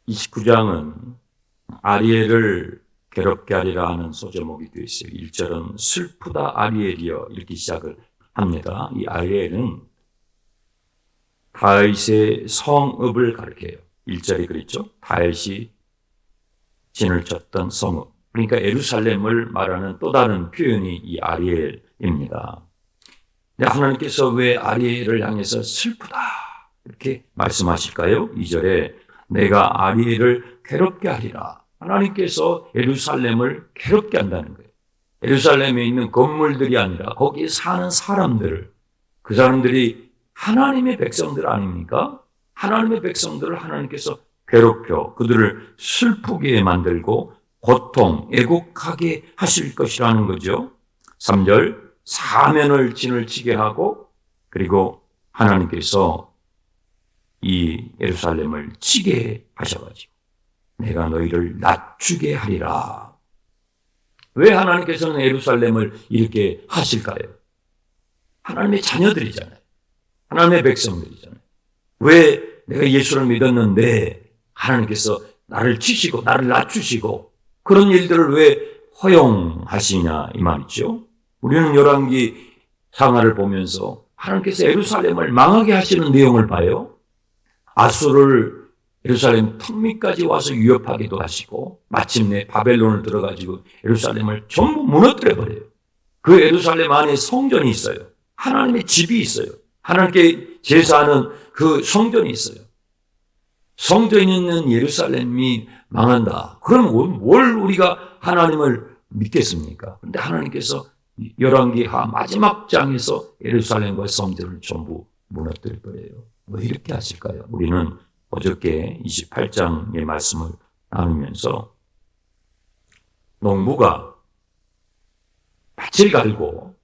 29장은 아리엘을 괴롭게 하리라 하는 소제목이 되어 있어요. 1절은 슬프다 아리엘이여 이렇게 시작을 합니다. 이 아리엘은 다윗의 성읍을 가리켜요. 1절이 그랬죠. 다윗이 진을 쳤던 성읍. 그러니까 예루살렘을 말하는 또 다른 표현이 이 아리엘입니다. 하나님께서 왜 아리엘을 향해서 슬프다 이렇게 말씀하실까요? 2절에 내가 아리엘을 괴롭게 하리라. 하나님께서 예루살렘을 괴롭게 한다는 거예요. 예루살렘에 있는 건물들이 아니라 거기에 사는 사람들을, 그 사람들이 하나님의 백성들 아닙니까? 하나님의 백성들을 하나님께서 괴롭혀 그들을 슬프게 만들고 고통, 애곡하게 하실 것이라는 거죠. 3절 사면을 진을 치게 하고 그리고 하나님께서 이 예루살렘을 치게 하셔가지고 내가 너희를 낮추게 하리라. 왜 하나님께서는 예루살렘을 이렇게 하실까요? 하나님의 자녀들이잖아요. 하나님의 백성들이잖아요. 왜 내가 예수를 믿었는데 하나님께서 나를 치시고 나를 낮추시고 그런 일들을 왜 허용하시냐 이 말이죠. 우리는 열왕기 상하를 보면서 하나님께서 예루살렘을 망하게 하시는 내용을 봐요. 아수를 예루살렘 턱밑까지 와서 위협하기도 하시고 마침내 바벨론을 들어가지고 예루살렘을 전부 무너뜨려버려요. 그 예루살렘 안에 성전이 있어요. 하나님의 집이 있어요. 하나님께 제사하는 그 성전이 있어요. 성전이 있는 예루살렘이 망한다. 그럼 뭘 우리가 하나님을 믿겠습니까? 그런데 하나님께서 열왕기 마지막 장에서 예루살렘과 성전을 전부 무너뜨릴 거예요. 왜 이렇게 하실까요? 우리는 어저께 28장의 말씀을 나누면서 농부가 밭을 갈고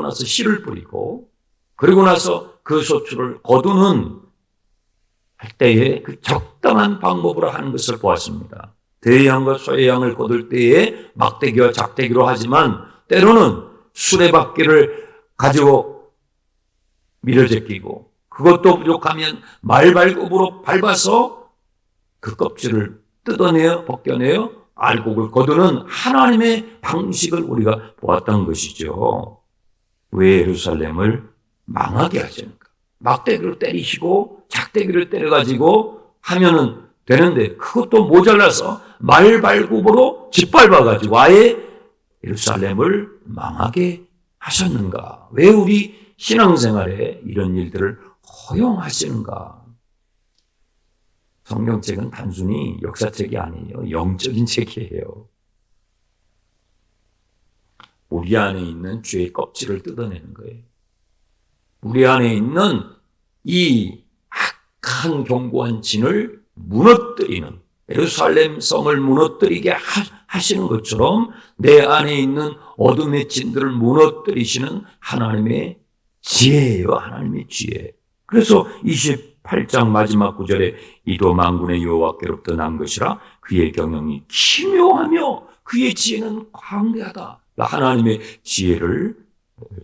나서 씨를 뿌리고 그리고 나서 그 소출을 거두는 할 때에 그 적당한 방법으로 하는 것을 보았습니다. 대양과 소양을 거둘 때에 막대기와 작대기로 하지만 때로는 수레바퀴를 가지고 밀어제끼고 그것도 부족하면 말발굽으로 밟아서 그 껍질을 뜯어내어 벗겨내어 알곡을 거두는 하나님의 방식을 우리가 보았던 것이죠. 왜 예루살렘을 망하게 하십니까? 막대기로 때리시고 작대기를 때려가지고 하면은 되는데 그것도 모자라서 말발굽으로 짓밟아가지고 아예 예루살렘을 망하게 하셨는가? 왜 우리 신앙생활에 이런 일들을 허용하시는가? 성경책은 단순히 역사책이 아니에요. 영적인 책이에요. 우리 안에 있는 죄의 껍질을 뜯어내는 거예요. 우리 안에 있는 이 악한 견고한 진을 무너뜨리는 예루살렘 성을 무너뜨리게 하시는 것처럼 내 안에 있는 어둠의 진들을 무너뜨리시는 하나님의 지혜예요. 하나님의 지혜. 그래서 28장 마지막 구절에 이도 만군의 여호와께로부터 난 것이라 그의 경영이 기묘하며 그의 지혜는 광대하다. 하나님의 지혜를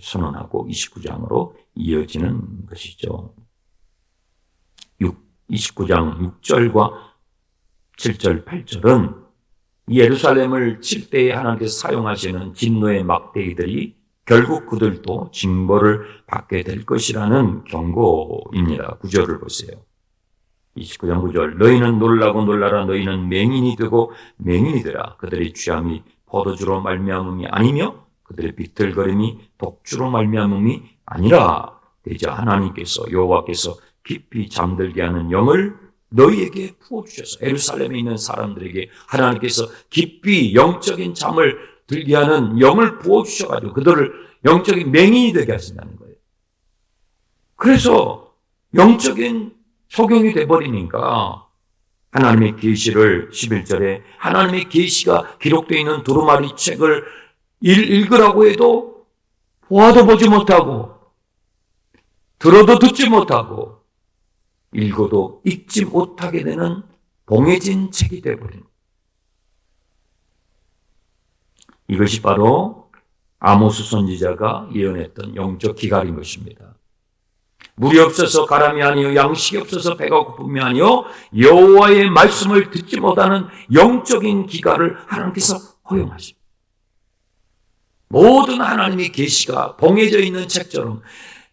선언하고 29장으로 이어지는 것이죠. 29장 6절과 7절, 8절은 예루살렘을 칠 때에 하나님께서 사용하시는 진노의 막대기들이 결국 그들도 징벌을 받게 될 것이라는 경고입니다. 9절을 보세요. 29장 9절 너희는 놀라고 놀라라. 너희는 맹인이 되고 맹인이 되라. 그들의 취함이 포도주로 말미암음이 아니며 그들의 비틀거림이 독주로 말미암음이 아니라 대저 하나님께서 여호와께서 깊이 잠들게 하는 영을 너희에게 부어주셔서 예루살렘에 있는 사람들에게 하나님께서 깊이 영적인 잠을 들게 하는 영을 부어주셔가지고 그들을 영적인 맹인이 되게 하신다는 거예요. 그래서 영적인 소경이 돼버리니까 하나님의 계시를 11절에 하나님의 계시가 기록되어 있는 두루마리 책을 읽으라고 해도 보아도 보지 못하고 들어도 듣지 못하고 읽어도 읽지 못하게 되는 봉해진 책이 되어버린 이것이 바로 아모스 선지자가 예언했던 영적 기갈인 것입니다. 물이 없어서 가람이 아니요 양식이 없어서 배가 고픔이 아니요 여호와의 말씀을 듣지 못하는 영적인 기갈을 하나님께서 허용하십니다. 모든 하나님의 계시가 봉해져 있는 책처럼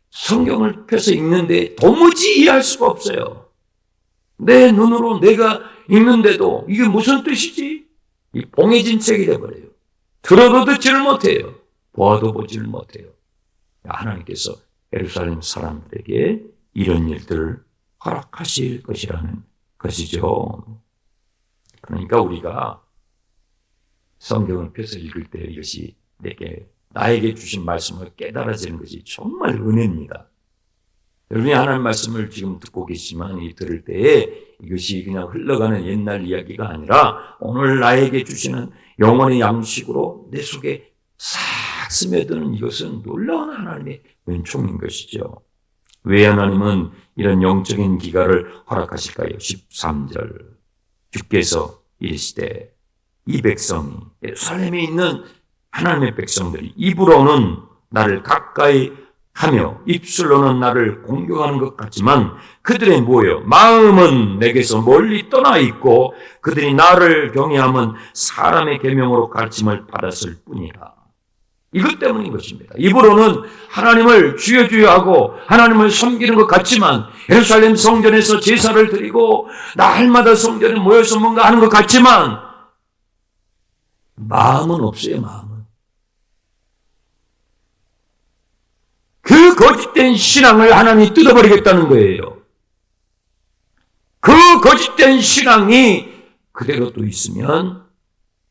성경을 펴서 읽는데 도무지 이해할 수가 없어요. 내 눈으로 내가 읽는데도 이게 무슨 뜻이지? 이 봉해진 책이 돼버려요. 들어도 듣지를 못해요. 보아도 보지를 못해요. 하나님께서 예루살렘 사람들에게 이런 일들을 허락하실 것이라는 것이죠. 그러니까 우리가 성경을 펴서 읽을 때 이것이 나에게 주신 말씀을 깨달아지는 것이 정말 은혜입니다. 여러분이 하나님 말씀을 지금 듣고 계시지만 이 들을 때에 이것이 그냥 흘러가는 옛날 이야기가 아니라 오늘 나에게 주시는 영원의 양식으로 내 속에 싹 스며드는 이것은 놀라운 하나님의 은총인 것이죠. 왜 하나님은 이런 영적인 기갈을 허락하실까요? 13절 주께서 이르시되 이 백성이 예루살렘에 있는 하나님의 백성들이 입으로는 나를 가까이 하며 입술로는 나를 공경하는 것 같지만 그들의 뭐예요? 마음은 내게서 멀리 떠나 있고 그들이 나를 경외함은 사람의 계명으로 가르침을 받았을 뿐이라. 이것 때문인 것입니다. 입으로는 하나님을 주여 주여 하고 하나님을 섬기는 것 같지만 예루살렘 성전에서 제사를 드리고 날마다 성전에 모여서 뭔가 하는 것 같지만 마음은 없어요. 마음은. 그 거짓된 신앙을 하나님이 뜯어버리겠다는 거예요. 그 거짓된 신앙이 그대로 또 있으면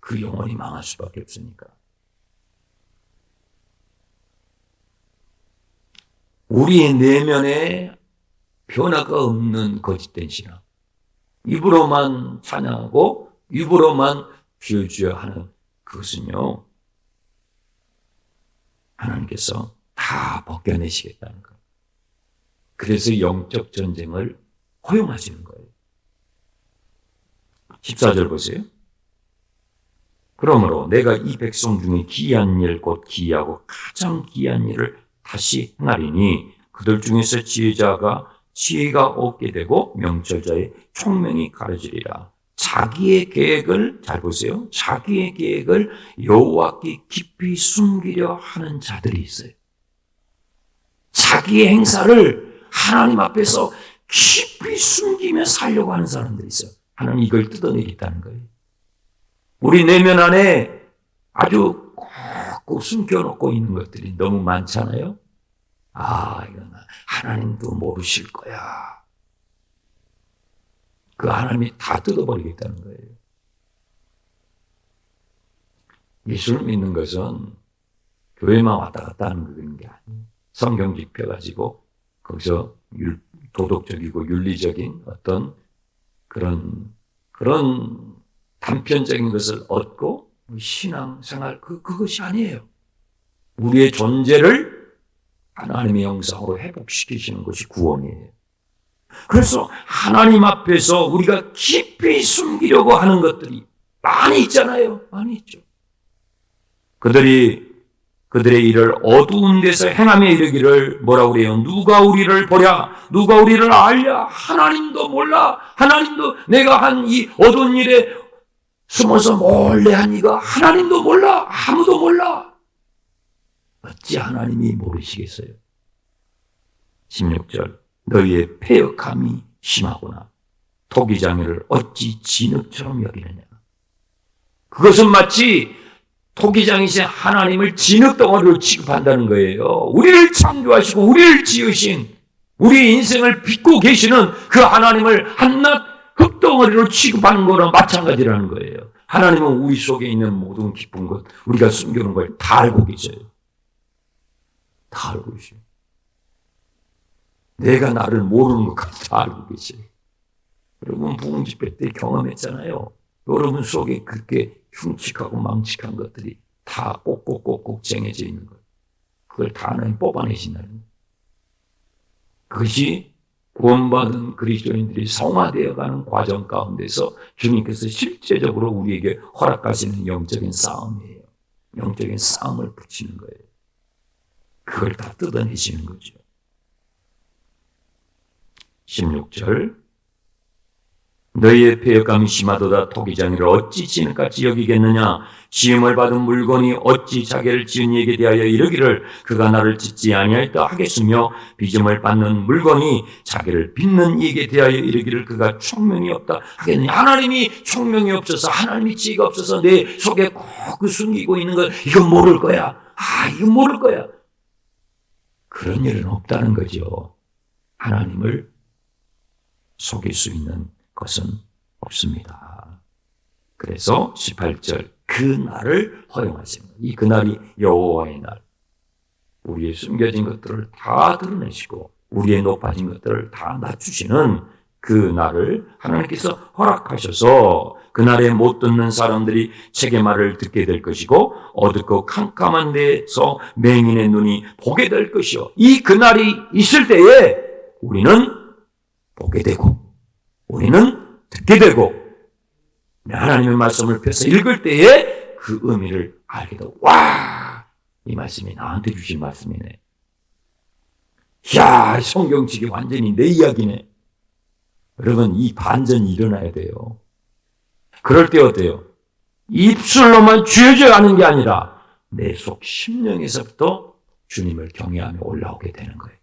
그 영혼이 망할 수밖에 없으니까. 우리의 내면에 변화가 없는 거짓된 신앙. 입으로만 찬양하고 입으로만 주여 하는 그것은요. 하나님께서 다 벗겨내시겠다는 거예요. 그래서 영적 전쟁을 허용하시는 거예요. 14절 보세요. 그러므로 내가 이 백성 중에 기이한 일 곧 기이하고 가장 기이한 일을 다시 행하리니 그들 중에서 지혜가 없게 되고 명철자의 총명이 가려지리라. 자기의 계획을 잘 보세요. 자기의 계획을 여호와께 깊이 숨기려 하는 자들이 있어요. 자기의 행사를 하나님 앞에서 깊이 숨기며 살려고 하는 사람들이 있어요. 하나님 이걸 뜯어내겠다는 거예요. 우리 내면 안에 아주 꼭 숨겨놓고 있는 것들이 너무 많잖아요. 이건 하나님도 모르실 거야. 그 하나님이 다 뜯어버리겠다는 거예요. 예수를 믿는 것은 교회만 왔다 갔다 하는 그런 게 아니에요. 성경집 펴가지고 거기서 도덕적이고 윤리적인 어떤 그런 단편적인 것을 얻고 신앙생활 그것이 아니에요. 우리의 존재를 하나님의 형상으로 회복시키시는 것이 구원이에요. 그래서 하나님 앞에서 우리가 깊이 숨기려고 하는 것들이 많이 있잖아요. 많이 있죠. 그들의 일을 어두운 데서 행함에 이르기를 뭐라고 그래요? 누가 우리를 보랴? 누가 우리를 알랴? 하나님도 몰라. 하나님도 내가 한 이 어두운 일에 숨어서 몰래 한 이가 하나님도 몰라. 아무도 몰라. 어찌 하나님이 모르시겠어요? 16절 너희의 패역함이 심하구나. 토기장애를 어찌 진흙처럼 여기느냐. 그것은 마치 토기장이신 하나님을 진흙덩어리로 취급한다는 거예요. 우리를 창조하시고 우리를 지으신 우리의 인생을 빚고 계시는 그 하나님을 한낱 흙덩어리로 취급하는 거랑 마찬가지라는 거예요. 하나님은 우리 속에 있는 모든 깊은 것, 우리가 숨겨놓은 걸 다 알고 계셔요. 다 알고 계셔요. 내가 나를 모르는 것까지 다 알고 계셔요. 여러분 부흥집회 때 경험했잖아요. 여러분 속에 그렇게 흉측하고 망측한 것들이 다 꼭꼭꼭꼭 쟁여져 있는 거예요. 그걸 다 하나님 뽑아내신다는 거예요. 그것이 구원받은 그리스도인들이 성화되어가는 과정 가운데서 주님께서 실제적으로 우리에게 허락하시는 영적인 싸움이에요. 영적인 싸움을 붙이는 거예요. 그걸 다 뜯어내시는 거죠. 16절 너희의 패역감이 심하도다. 토기장이를 어찌 지는같이 여기겠느냐. 시험을 받은 물건이 어찌 자기를 지은 이에게 대하여 이르기를 그가 나를 짓지 아니하였다 하겠으며 빚음을 받는 물건이 자기를 빚는 이에게 대하여 이르기를 그가 총명이 없다 하겠느냐. 하나님이 총명이 없어서 하나님이 지혜가 없어서 내 속에 꼭 그 숨기고 있는 걸 이건 모를 거야. 이건 모를 거야. 그런 일은 없다는 거죠. 하나님을 속일 수 있는 것은 없습니다. 그래서 18절 그 날을 허용하시는 거예요. 이 그날이 여호와의 날. 우리의 숨겨진 것들을 다 드러내시고 우리의 높아진 것들을 다 낮추시는 그 날을 하나님께서 허락하셔서 그날에 못 듣는 사람들이 책의 말을 듣게 될 것이고 어둡고 캄캄한 데서 맹인의 눈이 보게 될 것이요. 이 그날이 있을 때에 우리는 보게 되고 우리는 듣게 되고 하나님의 말씀을 펴서 읽을 때에 그 의미를 알게 되고 이 말씀이 나한테 주신 말씀이네. 성경책이 완전히 내 이야기네. 여러분 이 반전이 일어나야 돼요. 그럴 때 어때요? 입술로만 쥐어져 가는 게 아니라 내 속 심령에서부터 주님을 경외하며 올라오게 되는 거예요.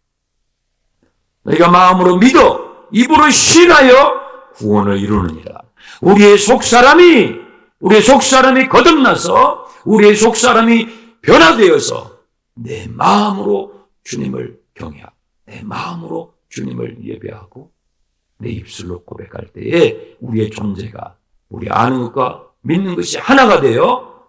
너희가 마음으로 믿어 입으로 신하여 구원을 이루느니라. 우리의 속사람이 거듭나서 우리의 속사람이 변화되어서 내 마음으로 주님을 경외하고 내 마음으로 주님을 예배하고 내 입술로 고백할 때에 우리의 존재가 우리 아는 것과 믿는 것이 하나가 되어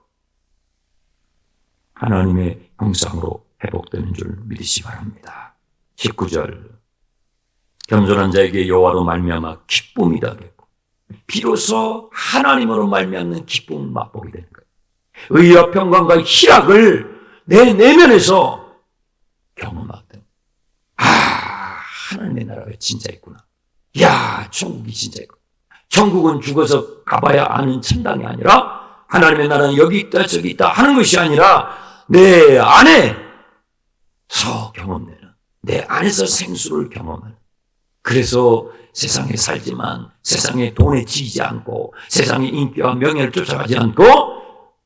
하나님의 형상으로 회복되는 줄 믿으시 바랍니다. 19절 겸손한 자에게 여호와로 말미암아 기쁨이 더하겠고 비로소 하나님으로 말미암는 기쁨을 맛보게 되는 거예요. 의와 평강과 희락을 내 내면에서 경험하거든. 하나님의 나라가 진짜 있구나. 천국이 진짜 있구나. 천국은 죽어서 가봐야 아는 천당이 아니라 하나님의 나라는 여기 있다 저기 있다 하는 것이 아니라 내 안에서 경험되는 내 안에서 생수를 경험하는 그래서 세상에 살지만 세상의 돈에 지지 않고 세상의 인기와 명예를 쫓아가지 않고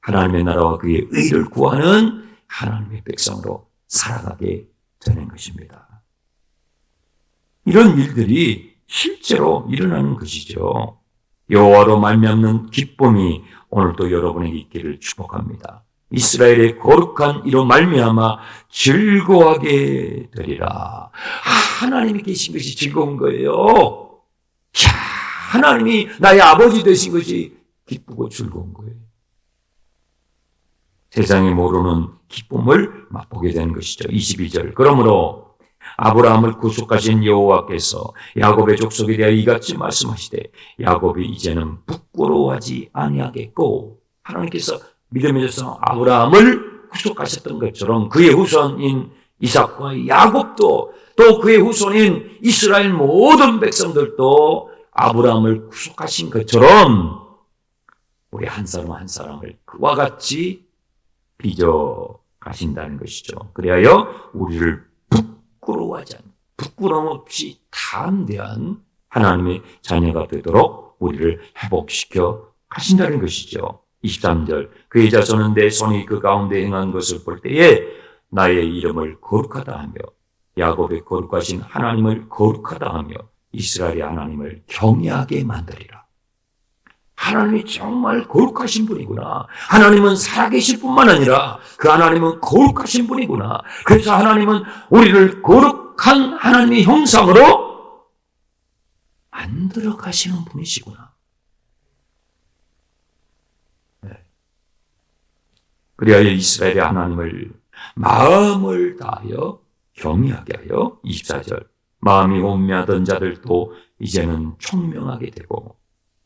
하나님의 나라와 그의 의를 구하는 하나님의 백성으로 살아가게 되는 것입니다. 이런 일들이 실제로 일어나는 것이죠. 여호와로 말미암는 기쁨이 오늘도 여러분에게 있기를 축복합니다. 이스라엘의 거룩한 이로 말미암아 즐거워하게 되리라. 하나님이 계신 것이 즐거운 거예요. 하나님이 나의 아버지 되신 것이 기쁘고 즐거운 거예요. 세상이 모르는 기쁨을 맛보게 되는 것이죠. 22절 그러므로 아브라함을 구속하신 여호와께서 야곱의 족속에 대하여 이같이 말씀하시되 야곱이 이제는 부끄러워하지 아니하겠고 하나님께서 믿음의 조상 아브라함을 구속하셨던 것처럼 그의 후손인 이삭과 야곱도 또 그의 후손인 이스라엘 모든 백성들도 아브라함을 구속하신 것처럼 우리 한 사람 한 사람을 그와 같이 빚어 가신다는 것이죠. 그리하여 우리를 부끄러워하지 않는 부끄러움 없이 담대한 하나님의 자녀가 되도록 우리를 회복시켜 가신다는 것이죠. 23절 그의 자손은 내 손이 그 가운데 행한 것을 볼 때에 나의 이름을 거룩하다 하며 야곱의 거룩하신 하나님을 거룩하다 하며 이스라엘의 하나님을 경외하게 만들리라. 하나님이 정말 거룩하신 분이구나. 하나님은 살아계실 뿐만 아니라 그 하나님은 거룩하신 분이구나. 그래서 하나님은 우리를 거룩한 하나님의 형상으로 만들어 가시는 분이시구나. 그리하여 이스라엘의 하나님을 마음을 다하여 경외하게 하여 24절 마음이 온매하던 자들도 이제는 총명하게 되고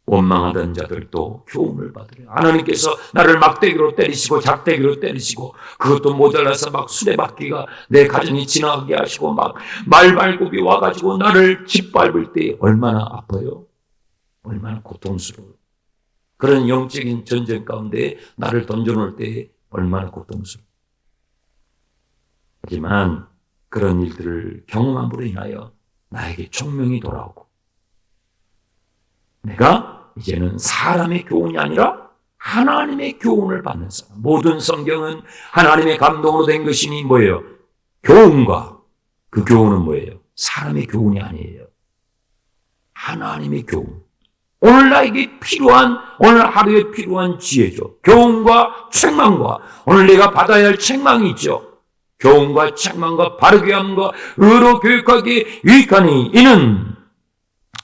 원망하던 자들도 교훈을 받으려. 하나님께서 나를 막대기로 때리시고 작대기로 때리시고 그것도 모자라서 막 수레바퀴가 내 가정이 지나가게 하시고 막 말발굽이 와가지고 나를 짓밟을 때 얼마나 아파요. 얼마나 고통스러워요. 그런 영적인 전쟁 가운데 나를 던져놓을 때 얼마나 고통스러워요. 하지만 그런 일들을 경험함으로 인하여 나에게 총명이 돌아오고 내가 이제는 사람의 교훈이 아니라 하나님의 교훈을 받는 사람. 모든 성경은 하나님의 감동으로 된 것이니 뭐예요? 교훈과 그 교훈은 뭐예요? 사람의 교훈이 아니에요. 하나님의 교훈. 오늘 나에게 필요한, 오늘 하루에 필요한 지혜죠. 교훈과 책망과 오늘 내가 받아야 할 책망이 있죠. 교훈과 책망과 바르게 함과 의로 교육하기에 유익하니 이는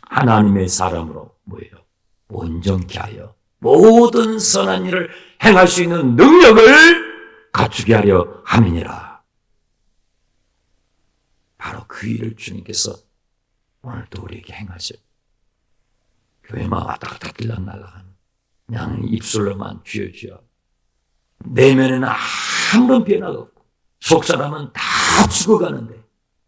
하나님의 사람으로 뭐예요? 온전케 하여 모든 선한 일을 행할 수 있는 능력을 갖추게 하려 함이니라. 바로 그 일을 주님께서 오늘도 우리에게 행하실. 교회만 왔다 갔다 들락날락하는 그냥 입술로만 주여 주여. 내면에는 아무런 변화가 없고 속사람은 다 죽어가는데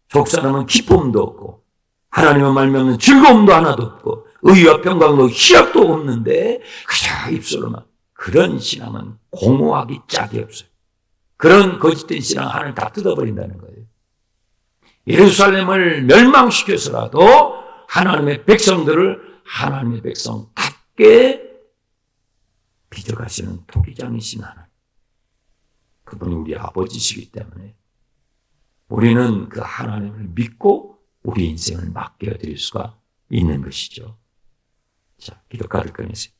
속사람은 기쁨도 없고 하나님의 말미 없는 즐거움도 하나도 없고 의와 평강도 희락도 없는데 그저 입술로만. 그런 신앙은 공허하기 짝이 없어요. 그런 거짓된 신앙 하나님 다 뜯어버린다는 거예요. 예루살렘을 멸망시켜서라도 하나님의 백성들을 하나님의 백성답게 빚어가시는 토기장이신 하나님. 그분이 우리 아버지시기 때문에 우리는 그 하나님을 믿고 우리 인생을 맡겨드릴 수가 있는 것이죠. 자, 기도카드 꺼내세요.